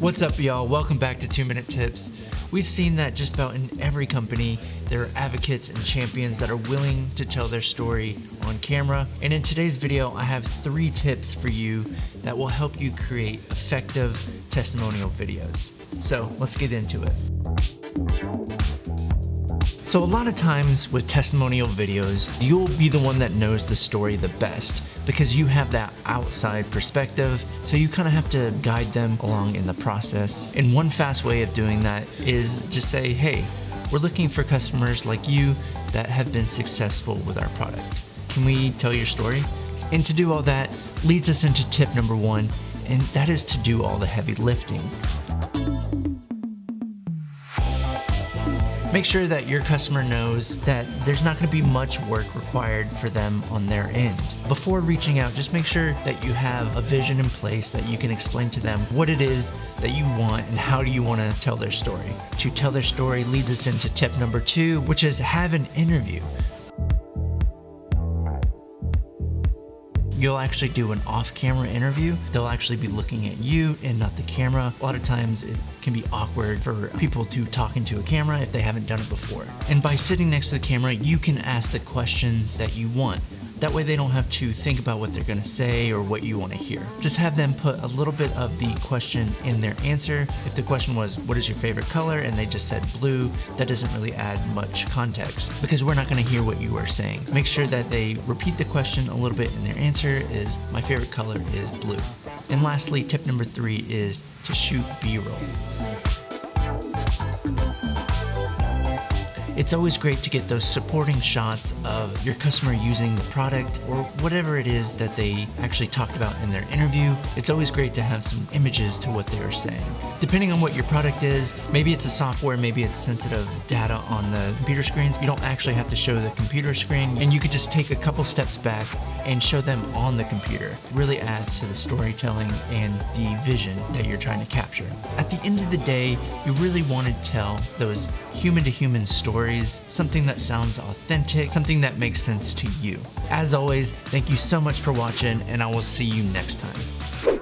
What's up, y'all? Welcome back to 2-Minute Tips. We've seen that just about in every company, there are advocates and champions that are willing to tell their story on camera. And in today's video, I have 3 tips for you that will help you create effective testimonial videos. So let's get into it. So a lot of times with testimonial videos, you'll be the one that knows the story the best because you have that outside perspective. So you kind of have to guide them along in the process. And one fast way of doing that is just say, hey, we're looking for customers like you that have been successful with our product. Can we tell your story? And to do all that leads us into tip number 1, and that is to do all the heavy lifting. Make sure that your customer knows that there's not going to be much work required for them on their end. Before reaching out, just make sure that you have a vision in place that you can explain to them what it is that you want and how do you want to tell their story. To tell their story leads us into tip number 2, which is have an interview. You'll actually do an off-camera interview. They'll actually be looking at you and not the camera. A lot of times it can be awkward for people to talk into a camera if they haven't done it before. And by sitting next to the camera, you can ask the questions that you want. That way they don't have to think about what they're gonna say or what you wanna hear. Just have them put a little bit of the question in their answer. If the question was, what is your favorite color? And they just said blue, that doesn't really add much context because we're not gonna hear what you are saying. Make sure that they repeat the question a little bit and their answer is, my favorite color is blue. And lastly, tip number 3 is to shoot B-roll. It's always great to get those supporting shots of your customer using the product or whatever it is that they actually talked about in their interview. It's always great to have some images to what they are saying. Depending on what your product is, maybe it's a software, maybe it's sensitive data on the computer screens. You don't actually have to show the computer screen, and you could just take a couple steps back and show them on the computer. It really adds to the storytelling and the vision that you're trying to capture. At the end of the day, you really want to tell those human-to-human stories, something that sounds authentic, something that makes sense to you. As always, thank you so much for watching, and I will see you next time.